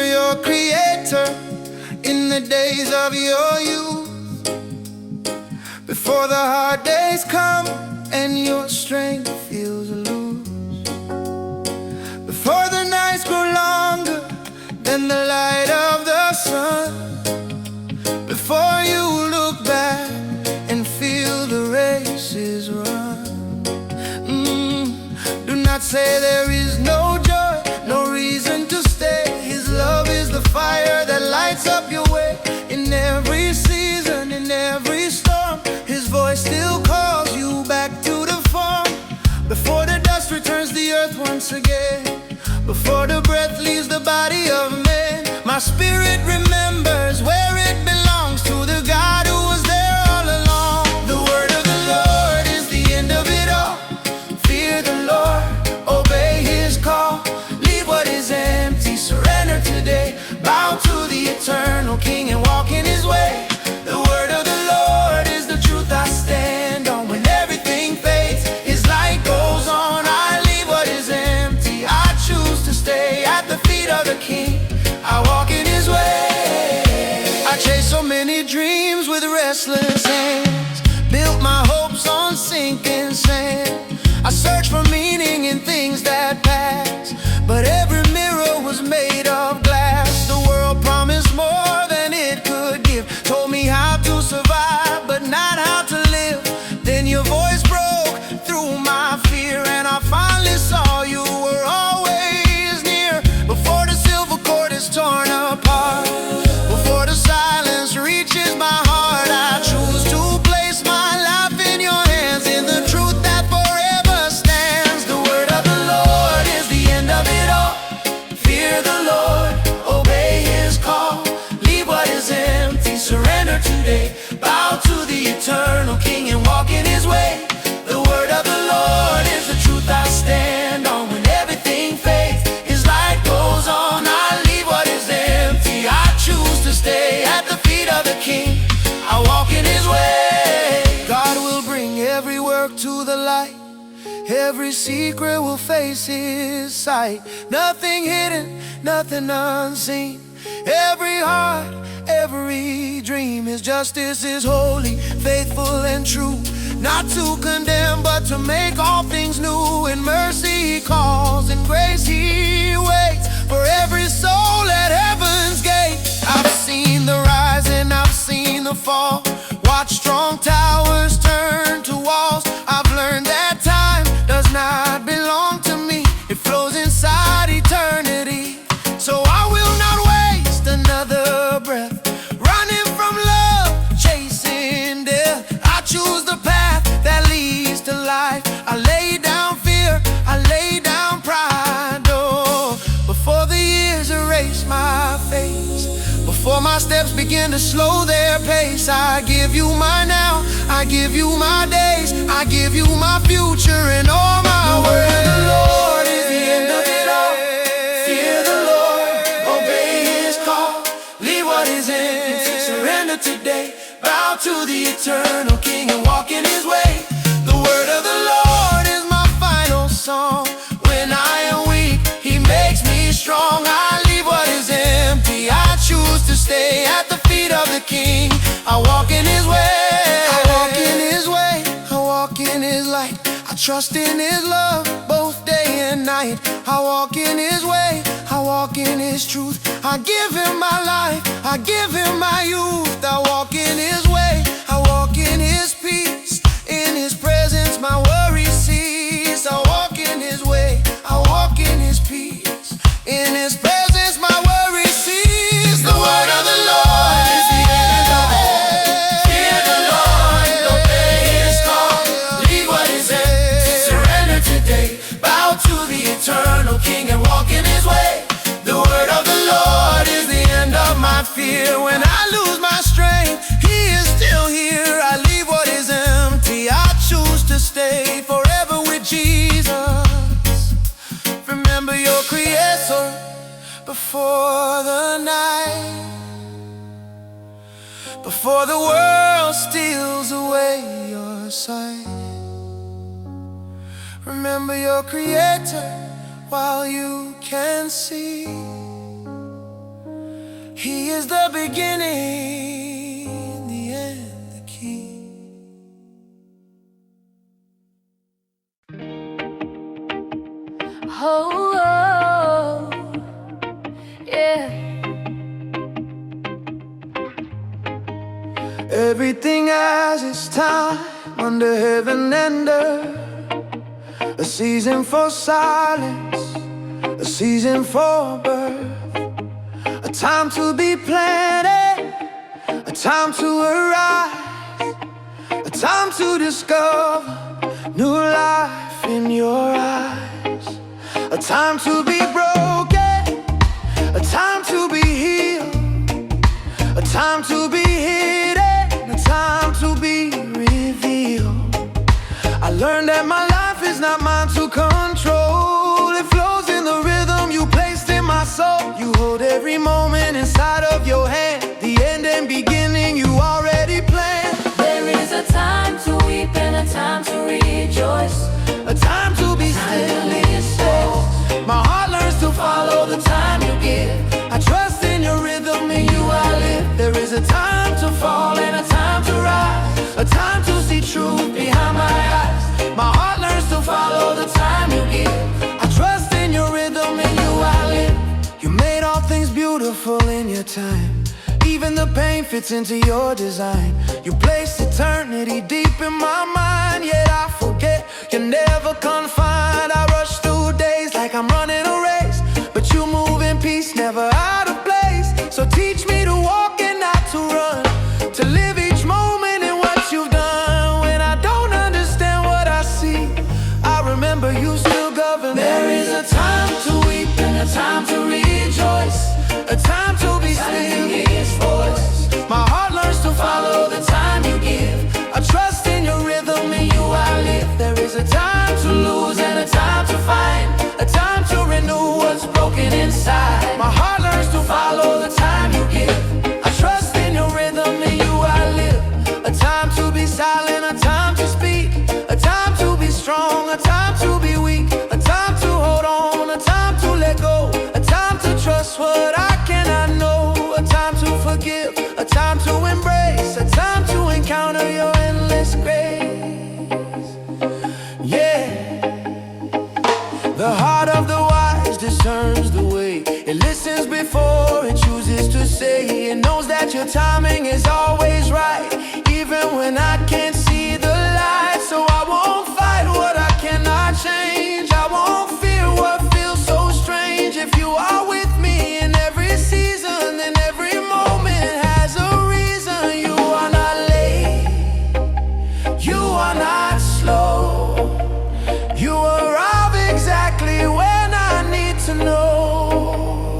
remember your Creator in the days of your youth, before the hard days come and your strength feels loose, before the nights grow longer than the light of the sun, before you look back and feel the race is run. Do not say there is no joy, no reason to stay. His love is the fire that lights up your way. In every season, in every storm, His voice still calls you back to the farm. Before the dust returns the earth once again, before the breath leaves the body of man, my spirit remembers where it belongs, to the God who was there all along. The word of the Lord is the end of it all. Fear the Lord, obey His call. Leave what is empty, surrender today. Bow to the eternal King and walk in His way. The word of the Lord is the truth I stand on. When everything fades, His light goes on. I leave what is empty, I choose to stay at the feet of the King. I walk in His way. I chase so many dreams with restless hands, built my hopes on sinking sand. I search for meaning in things that pass, but every mirror was made of glass. The world promised more than it could give, told me how to survive but not how to live. Then your voice broke through my fear, and I finally saw you were always near. Before the silver cord is torn apart, before the silence reaches my heart, I choose to place my life in your hands, in the truth that forever stands. The word of the Lord is the end of it all. Fear the Lord, obey His call. Leave what is empty, surrender today. Bow to the eternal King and walk in His way. The word of the Lord is the truth I stand on. When everything fades, His light goes on. I leave what is empty, I choose to stay at the feet of the King. I walk in His way. God will bring every work to the light, every secret will face His sight. Nothing hidden, nothing unseen. Every heart, every dream. His justice is holy, faithful and true, not to condemn but to make all things new. In mercy He calls, in grace He waits for every soul at heaven's gate. I've seen the rise and I've seen the fall, watch strong towers turn to walls. I've learned that time does not belong to me, it flows inside eternity. So I will not waste another breath running from love, chasing death. I choose the path that leads to life. I lay down fear, I lay down pride. Oh, before the years erase my face, before my steps begin to slow their pace, I give you my now, I give you my days, I give you my future and all my ways. The word of the Lord is the end of it all. Fear the Lord, obey His call. Leave what is empty, surrender today. Bow to the eternal King and walk in His way. The word of the Lord is my final song. When I am weak, He makes me strong. I leave what is empty, I choose to stay at the feet of the King. I walk in His way. I walk in His way, I walk in His light. I trust in His love both day and night. I walk in His way, I walk in His truth. I give Him my life, I give Him my youth. I walk in His way, I walk in His peace. In His presence my worries cease. I walk in His way, I walk in His peace. In His presence my worries cease. The word of the Lord is the end of it. Fear the Lord, obey His call. Leave what is empty, surrender today. Bow to the eternal King and walk in His way. The word of the Lord is the end of my fear. When I lose my strength, He is still here. I leave what is empty, I choose to stay forever with Jesus. Remember your Creator before the night, before the world steals away your sight. Remember your Creator while you can see. He is the beginning, the end, the key. Oh, oh, yeah. Everything has its time under heaven and earth. A season for silence, a season for birth. A time to be planted, a time to arise, a time to discover new life in your eyes. A time to be broken, a time to be healed, a time to be hidden, a time to be revealed. I learned that my life is not mine to control. It flows in the rhythm you placed in my soul. You hold every moment inside of your hand, the end and beginning you already planned. There is a time to weep and a time to rejoice, A time to be still in space. My heart learns to follow the time you give. I trust in your rhythm, in you I live. There is a time to fall and a time to rise, a time to see truth behind my eyes. My heart learns to follow the time you give. I trust in your rhythm, in you I live. You made all things beautiful in your time. Even the pain fits into your design. You placed eternity deep in my mind, yet I forget you're never confined. I rush through days like I'm running a race, but you move in peace, never out of place. So teach me to walk and not to run, to live each moment in what you've done. When I don't understand what I see, I remember you still govern. There is a time to weep and a time to rejoice, a time to be still in His voice. My heart learns to follow the time you give. I trust in your rhythm, in you I live. There is a time to lose and a time to find, a time to renew what's broken inside. My heart learns to follow the time you give. I trust in your rhythm, in you I live. A time to be silent, a time to speak, a time to be strong, a time to be weak, a time to hold on, a time to let go, a time to trust what I cannot know, a time to forgive, a time to embrace, a time to encounter your endless grace. Yeah. The heart of the wise discerns the way. It listens before it chooses to say. It knows that your timing is always right, even when I can't see the light. So I won't fight what I cannot change. I won't fear what feels so strange. If you are with me in every season, then every moment has a reason. You are not late, you are not slow. You arrive exactly when I need to know.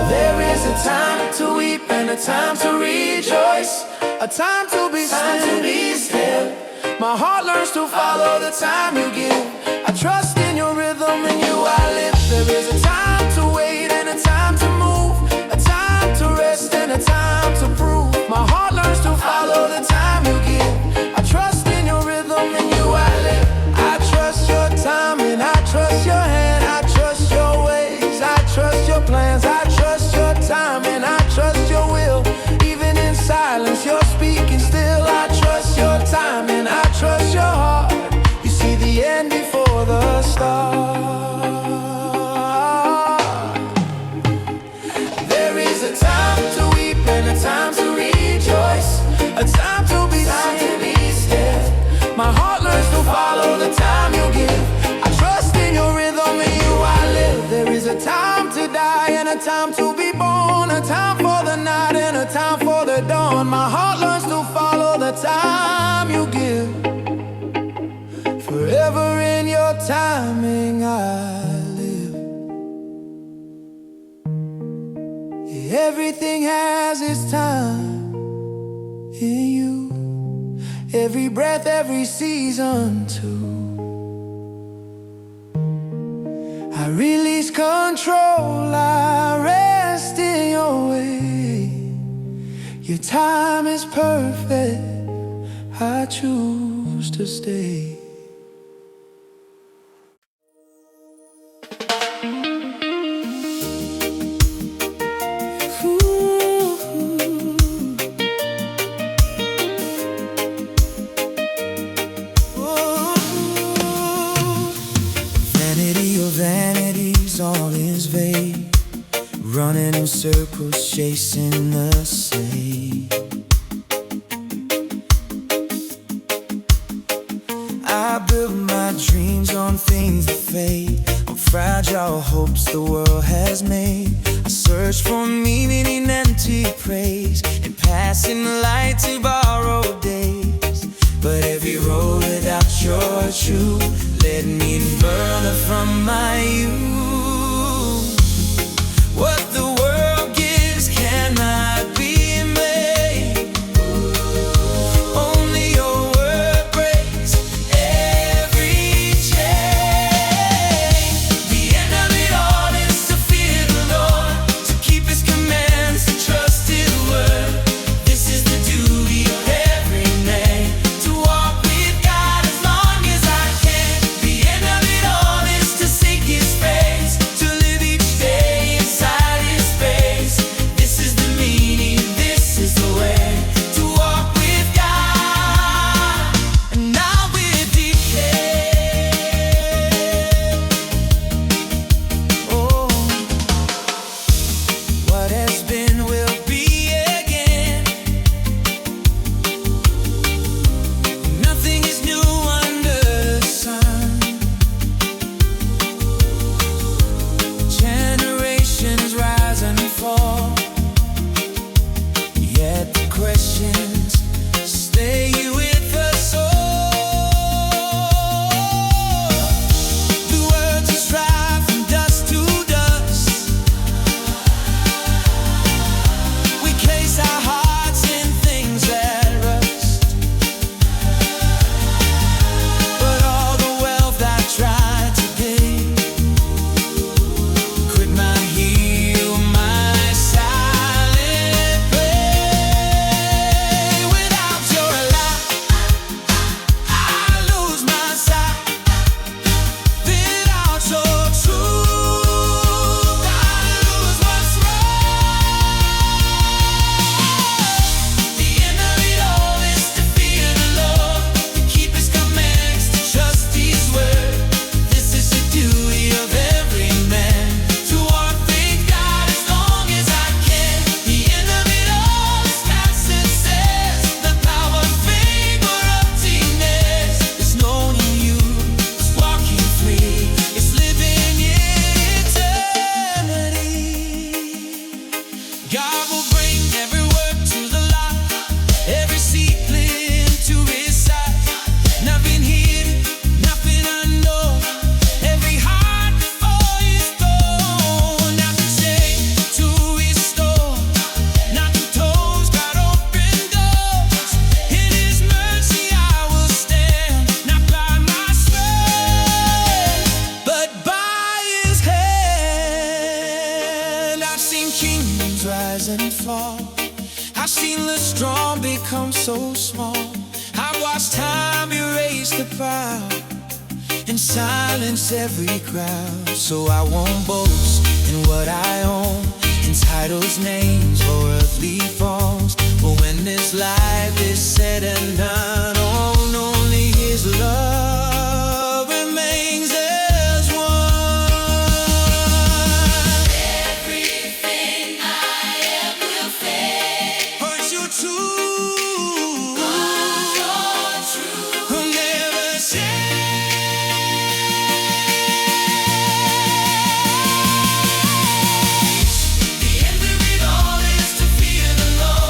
There is a time to weep and a time to rejoice, a time to be still. My heart learns to follow the time you give. I trust in your rhythm, in you I live. There is a time to wait and a time to move, a time to rest and a time to prove. My heart learns to follow the time you give. I trust in your rhythm, in you I live. I trust your timing, I trust your hand, I trust your ways, I trust your plans, I trust your timing, I trust your will. Even in silence, you're speaking still. I trust your timing, I trust your heart. You see the end before the start. There is a time to weep and a time to rejoice, a time to be still. My heart learns to follow the time you give. I trust in your rhythm, in you I live. There is a time to die and a time to be born, a time for the night and a time for the dawn. My heart learns to follow the time you give. Forever in your timing I live. Yeah, everything has its time in you. Every breath, every season too. I release control, I rest in your way. Your time is perfect, I choose to stay. Ooh. in circles chasing the same. I build my dreams on things that fade, on fragile hopes the world has made. I search for meaning in empty praise, and passing light to borrowed days. But every road without your truth led me further from my youth. What the world gives cannot be made. Only your word breaks every chain. The end of it all is to fear the Lord, to keep His commands, to trust His word. This is the duty of every man, to walk with God as long as I can. The end of it all is to seek His face, to live each day inside His space. This is the meaning, this is the way, to walk with God and not with decay. Oh, what has been will be again. Nothing is new under the sun. Generations rise and fall, yet the questions stay with us all. The words are strive from dust to dust. We place our hearts in things that rust. But all the wealth I tried to gain could not heal my silent pain. Without your light, I lose my sight. Without your truth, I lose what's right. The end of it all is to fear the Lord, to keep His commands, to trust His word. This is the duty of every man, to walk with God as long as I can. The end of it all is past success. The power of fame or emptiness is knowing you, is walking free, is living in eternity. God will bring every word to the light, every seedling to His side. Nothing hidden, nothing unknown, every heart before His throne. Not to change, to restore, not to close, God open doors. In His mercy I will stand, not by my strength, but by His hand. I've seen kingdoms rise and fall. I've seen the strong become so small. I've watched time erase the proud and silence every crowd. So I won't boast in what I own, in titles, names, or earthly thrones. But when this life is said and done, oh, only His love remains as one. Everything I am will fade. But your truth Your truth will never change. The end of it all is to fear the Lord,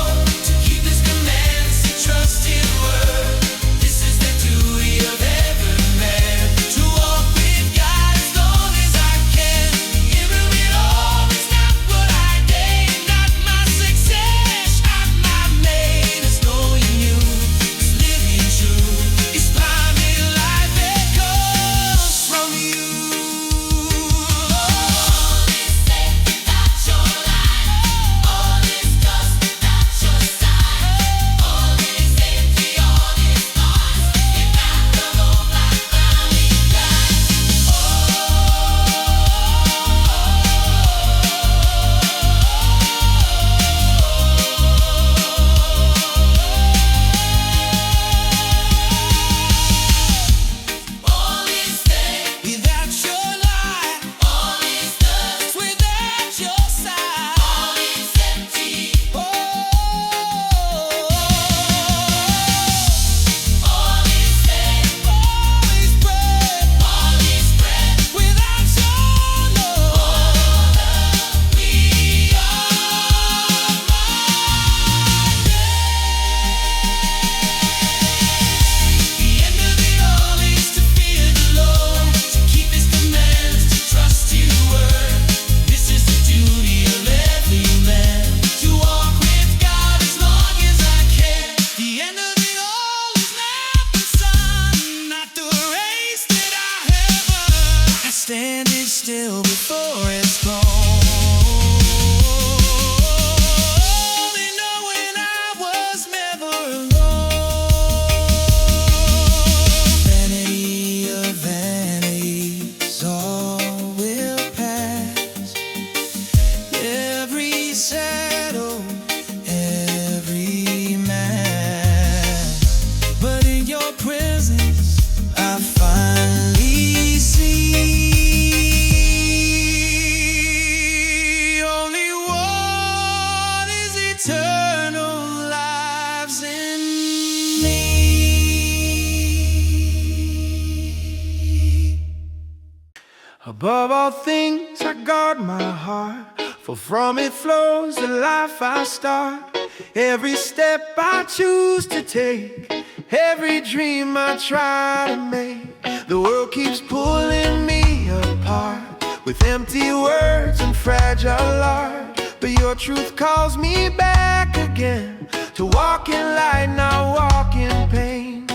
Above all things, I guard my heart, for from it flows the life I start. Every step I choose to take, every dream I try to make, the world keeps pulling me apart with empty words and fragile art. But your truth calls me back again, to walk in light, not walk in pain.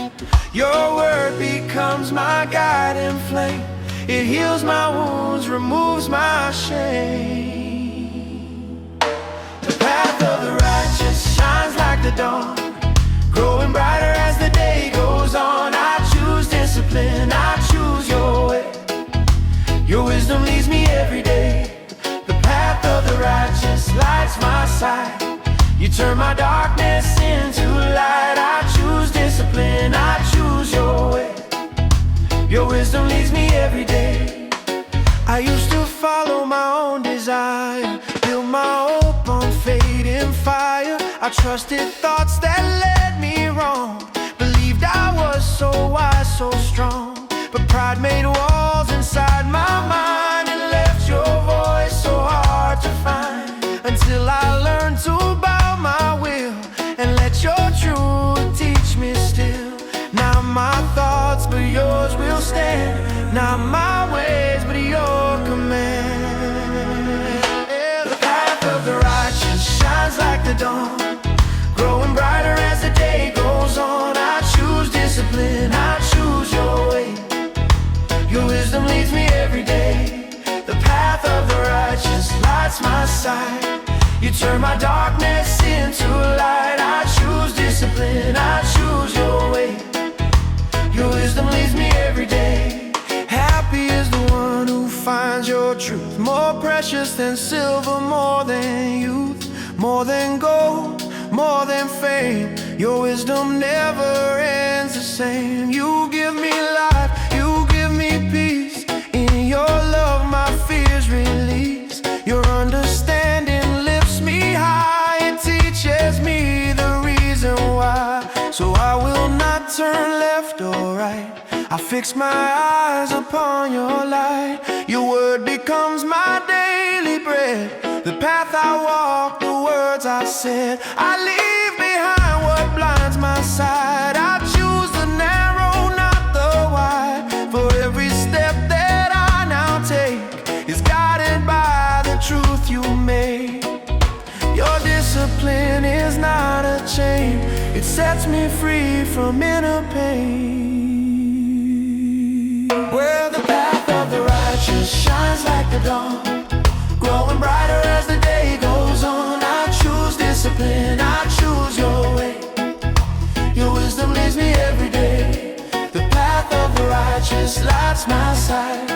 Your word becomes my guiding flame. It heals my wounds, removes my shame. The path of the righteous shines like the dawn, growing brighter as the day goes on. I choose discipline, I choose your way. Your wisdom leads me every day. The path of the righteous lights my sight. You turn my darkness into light. I choose discipline, I choose your way. Your wisdom leads me every day. I used to follow my own desire, build my hope on fading fire. I trusted thoughts that led me wrong, believed I was so wise, so strong. But pride made walls inside my mind and left your voice so hard to find. Until I learned to bow my will and let your truth teach me still. Not my thoughts, but yours will stand. Not my ways, but your command. Yeah, the path of the righteous shines like the dawn, growing brighter as the day goes on. I choose discipline, I choose your way. Your wisdom leads me every day. The path of the righteous lights my sight. You turn my darkness into light. I choose discipline, I choose your way. Your wisdom leads me every day. Happy is the one who finds your truth, more precious than silver, more than youth, more than gold, more than fame. Your wisdom never ends the same. You give me life, you give me peace. In your love my fears release. Your understanding lifts me high. It teaches me the reason why. So I will not turn left or right. I fix my eyes upon your light. Your word becomes my daily bread. The path I walk, the words I said. I leave behind what blinds my sight. I choose the narrow, not the wide. For every step that I now take is guided by the truth you made. Your discipline is not a chain, it sets me free from inner pain. Where the path of the righteous shines like the dawn, growing brighter as the day goes on. I choose discipline, I choose your way. Your wisdom leads me every day. The path of the righteous lights my sight.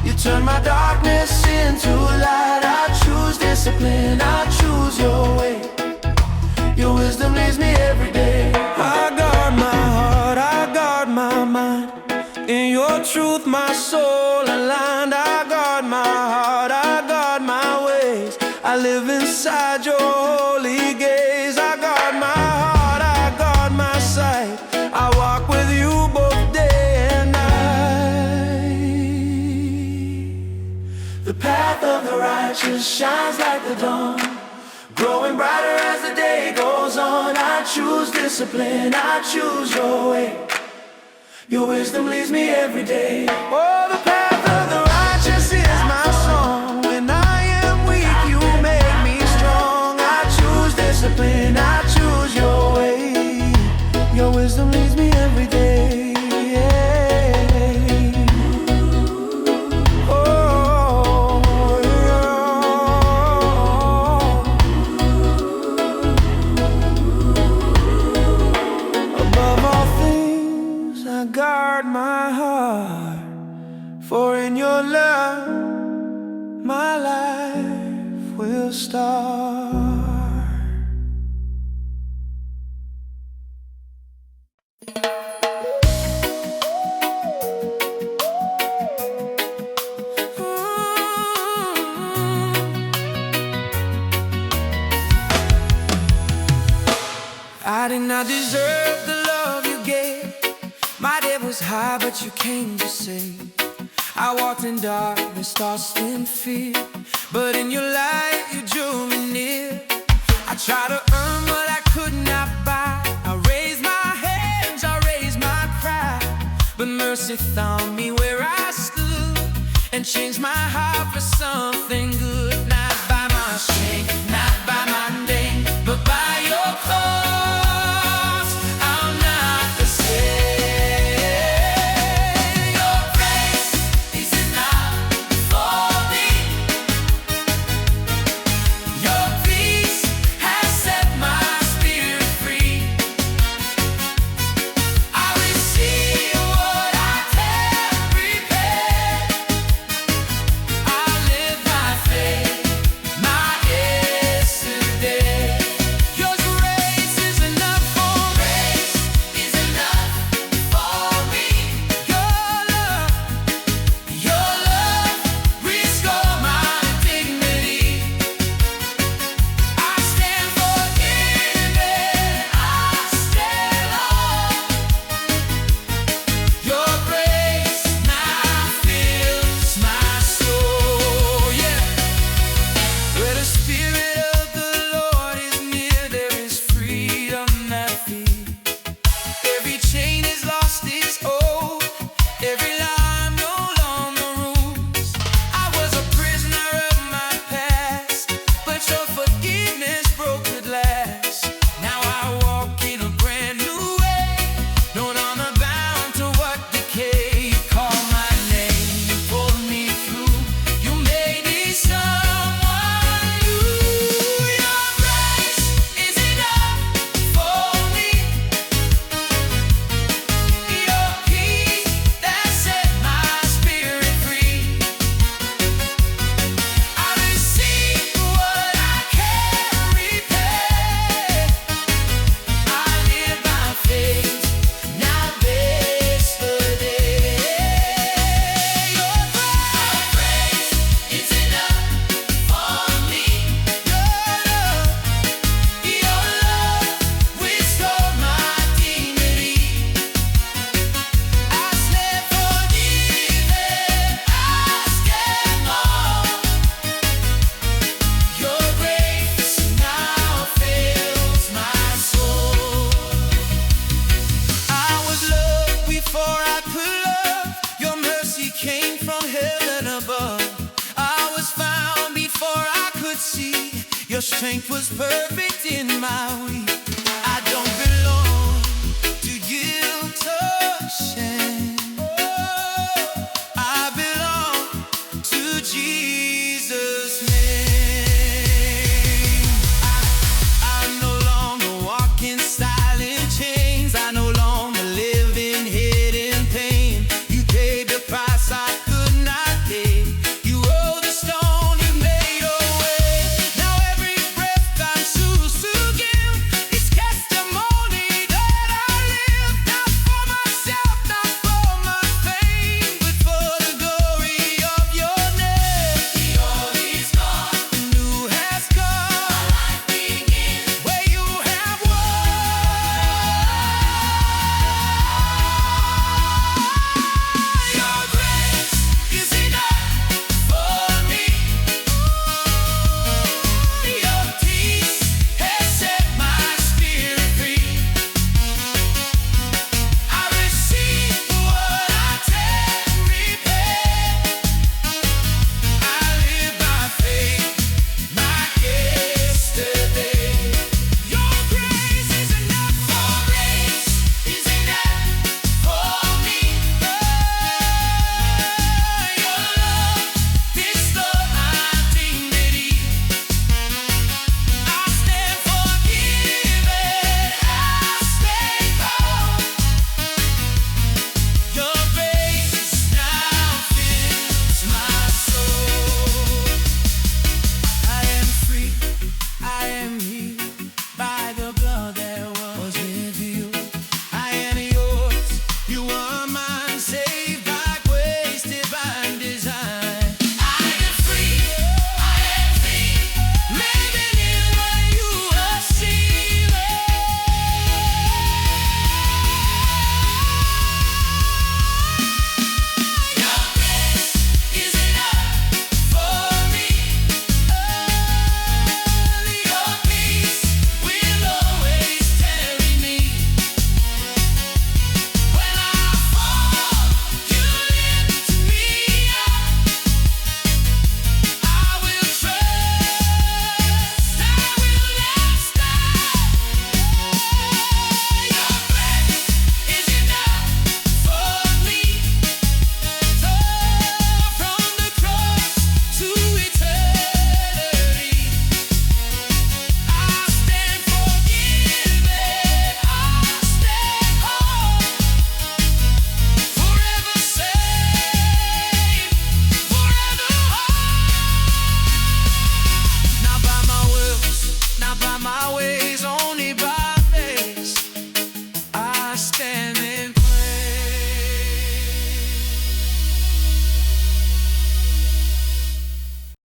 You turn my darkness into light. I choose discipline, I choose your way. Your wisdom leads me every day. I guard my heart, I guard my mind. In your truth my soul aligned. I guard my heart, I guard my ways. I live inside your holy gaze. I guard my heart, I guard my sight. I walk with you both day and night. The path of the righteous shines like the dawn, growing brighter as the day goes on. I choose discipline, I choose your way. Your wisdom leads me every day. Oh, the path of the righteous is my song. When I am weak, you make me strong. I choose discipline, I choose your way. Your wisdom leads me every day. Oh, yeah. Above all things, I guard my heart, for in your love my life will start. I did not deserve the love you gave. My debt was high, but you came to save. I walked in darkness, tossed in fear, but in your light you drew me near. I tried to earn what I could not buy. I raised my hands, I raised my cry, but mercy found me where I stood and changed my heart for something good. Not by my strength, not by my name, but by your cross, I'm not the same. Your grace is enough for me. Your peace has set my spirit free. I receive what I can't repay. I live by faith, my yesterday. Your grace is enough for me. Grace is enough for me. Your love restore my dignity. I stand forgiven, I stand on. Your grace now fills my soul, yeah. Where the Spirit of the Lord is near, there is freedom at feet. Every chain is lost its hold, every lie no longer rules. I was a prisoner of my past, but your forgiveness broke the glass. Now I walk in a brand new way, no longer bound to what decay. You called my name, you pulled me through, you made me someone new. Your grace is enough for me. Your peace that set my spirit free. I receive what I can't repay. I live by faith, not yesterday. Your grace is enough for me. Your love restore my dignity. I stand forgiven, I stand more. Your grace now fills my soul. I was loved before I could love. Your mercy came from heaven above. I was found before I could see. Your strength was perfect in my weakness.